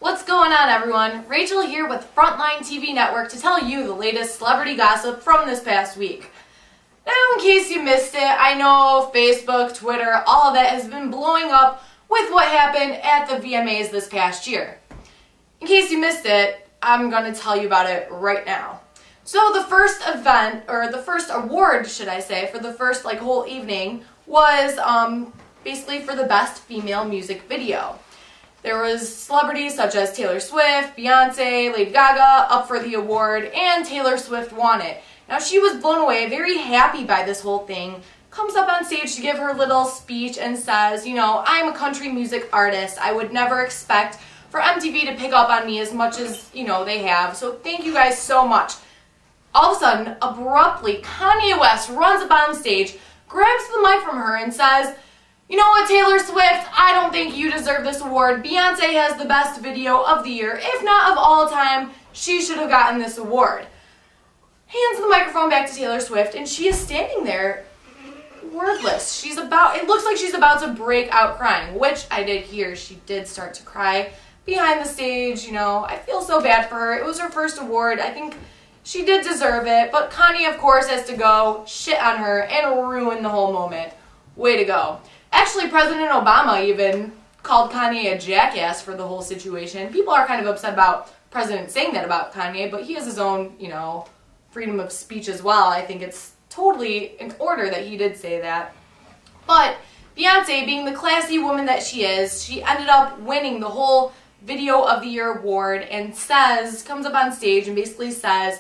What's going on, everyone? Rachel here with Frontline TV Network to tell you the latest celebrity gossip from this past week. Now, in case you missed it, I know Facebook, Twitter, all of that has been blowing up with what happened at the VMAs this past year. In case you missed it, I'm going to tell you about it right now. So the first event, or the first award, should I say, for the first whole evening was basically for the best female music video. There was celebrities such as Taylor Swift, Beyonce, Lady Gaga up for the award, and Taylor Swift won it. Now she was blown away, very happy by this whole thing, comes up on stage to give her little speech and says, I'm a country music artist. I would never expect for MTV to pick up on me as much as, they have. So thank you guys so much. All of a sudden, abruptly, Kanye West runs up on stage, grabs the mic from her and says, you know what, Taylor Swift, I don't think you deserve this award. Beyonce has the best video of the year, if not of all time. She should have gotten this award. Hands the microphone back to Taylor Swift, and she is standing there wordless. It looks like she's about to break out crying, which I did hear. She did start to cry behind the stage. I feel so bad for her. It was her first award. I think she did deserve it, but Kanye, of course, has to go shit on her and ruin the whole moment. Way to go. Actually, President Obama even called Kanye a jackass for the whole situation. People are kind of upset about President saying that about Kanye, but he has his own, freedom of speech as well. I think it's totally in order that he did say that. But Beyonce, being the classy woman that she is, she ended up winning the whole Video of the Year award and comes up on stage and basically says,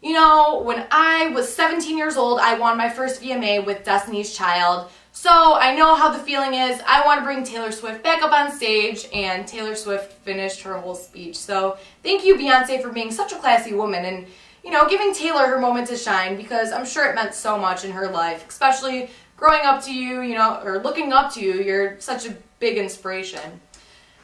when I was 17 years old, I won my first VMA with Destiny's Child. So I know how the feeling is. I want to bring Taylor Swift back up on stage, and Taylor Swift finished her whole speech. So thank you, Beyonce, for being such a classy woman and, giving Taylor her moment to shine, because I'm sure it meant so much in her life, especially growing up to you, or looking up to you. You're such a big inspiration.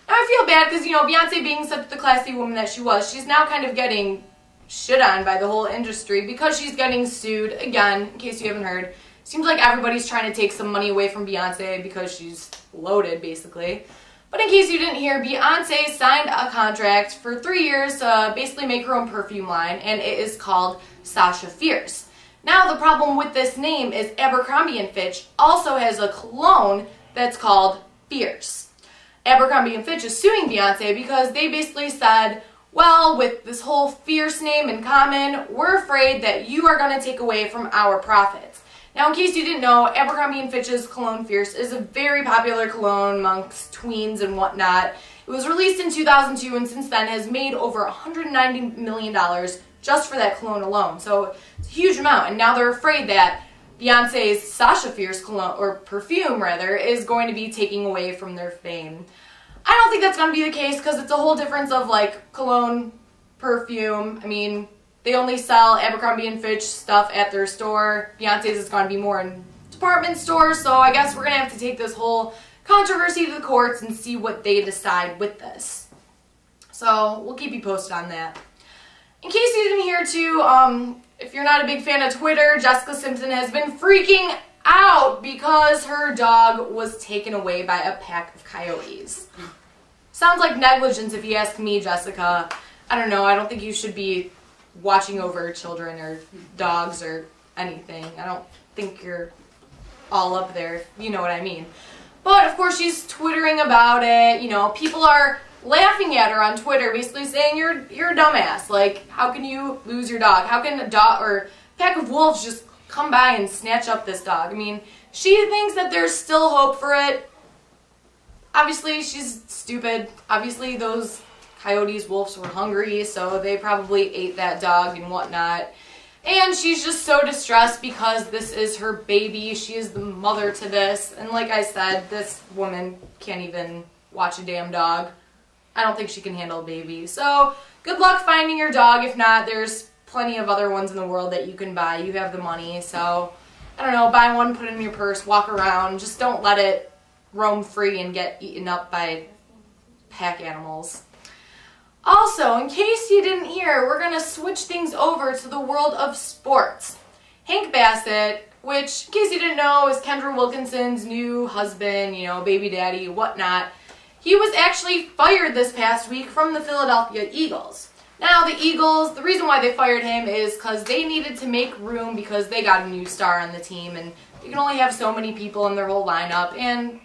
Now I feel bad because, Beyonce being such the classy woman that she was, she's now kind of getting shit on by the whole industry because she's getting sued, again, in case you haven't heard. Seems like everybody's trying to take some money away from Beyonce because she's loaded, basically. But in case you didn't hear, Beyonce signed a contract for 3 years to basically make her own perfume line, and it is called Sasha Fierce. Now, the problem with this name is Abercrombie & Fitch also has a cologne that's called Fierce. Abercrombie & Fitch is suing Beyonce because they basically said, well, with this whole Fierce name in common, we're afraid that you are going to take away from our profits. Now, in case you didn't know, Abercrombie & Fitch's cologne Fierce is a very popular cologne amongst tweens and whatnot. It was released in 2002 and since then has made over $190 million just for that cologne alone. So it's a huge amount, and now they're afraid that Beyonce's Sasha Fierce cologne, or perfume rather, is going to be taking away from their fame. I don't think that's going to be the case because it's a whole difference of cologne, perfume. I mean, they only sell Abercrombie & Fitch stuff at their store. Beyonce's is going to be more in department stores, so I guess we're going to have to take this whole controversy to the courts and see what they decide with this. So we'll keep you posted on that. In case you didn't hear too, if you're not a big fan of Twitter, Jessica Simpson has been freaking out because her dog was taken away by a pack of coyotes. Sounds like negligence if you ask me, Jessica. I don't know, I don't think you should be watching over children or dogs or anything. I don't think you're all up there, you know what I mean. But of course she's twittering about it. People are laughing at her on Twitter, basically saying you're a dumbass. How can you lose your dog? How can a dog or a pack of wolves just come by and snatch up this dog? I mean, she thinks that there's still hope for it. Obviously she's stupid. Obviously those coyotes, wolves were hungry, so they probably ate that dog and whatnot. And she's just so distressed because this is her baby. She is the mother to this. And like I said, this woman can't even watch a damn dog. I don't think she can handle a baby. So good luck finding your dog. If not, there's plenty of other ones in the world that you can buy. You have the money. So, I don't know, buy one, put it in your purse, walk around. Just don't let it roam free and get eaten up by pack animals. Also, in case you didn't hear, we're going to switch things over to the world of sports. Hank Bassett, which, in case you didn't know, is Kendra Wilkinson's new husband, baby daddy, whatnot. he was actually fired this past week from the Philadelphia Eagles. Now, the Eagles, the reason why they fired him is because they needed to make room because they got a new star on the team, and you can only have so many people in their whole lineup, and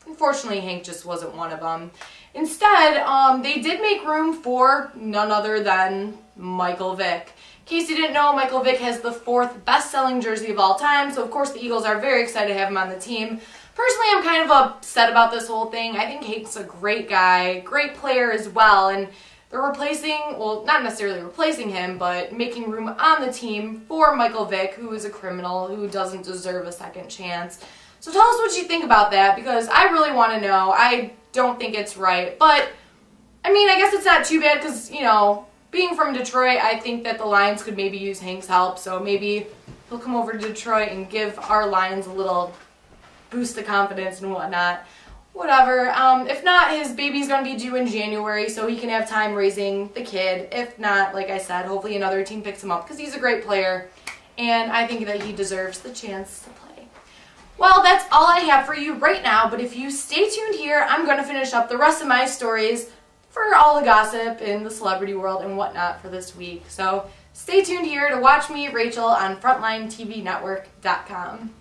unfortunately, Hank just wasn't one of them. Instead, they did make room for none other than Michael Vick. In case you didn't know, Michael Vick has the 4th best-selling jersey of all time, so of course the Eagles are very excited to have him on the team. Personally, I'm kind of upset about this whole thing. I think Hank's a great guy, great player as well, and they're replacing, well, not necessarily replacing him, but making room on the team for Michael Vick, who is a criminal, who doesn't deserve a second chance. So tell us what you think about that, because I really want to know. I don't think it's right, but, I mean, I guess it's not too bad, because, you know, being from Detroit, I think that the Lions could maybe use Hank's help, so maybe he'll come over to Detroit and give our Lions a little boost of confidence and whatnot. Whatever. If not, his baby's going to be due in January, so he can have time raising the kid. If not, like I said, hopefully another team picks him up, because he's a great player, and I think that he deserves the chance to play. Well, that's all I have for you right now, but if you stay tuned here, I'm going to finish up the rest of my stories for all the gossip in the celebrity world and whatnot for this week. So stay tuned here to watch me, Rachel, on FrontlineTV Network.com.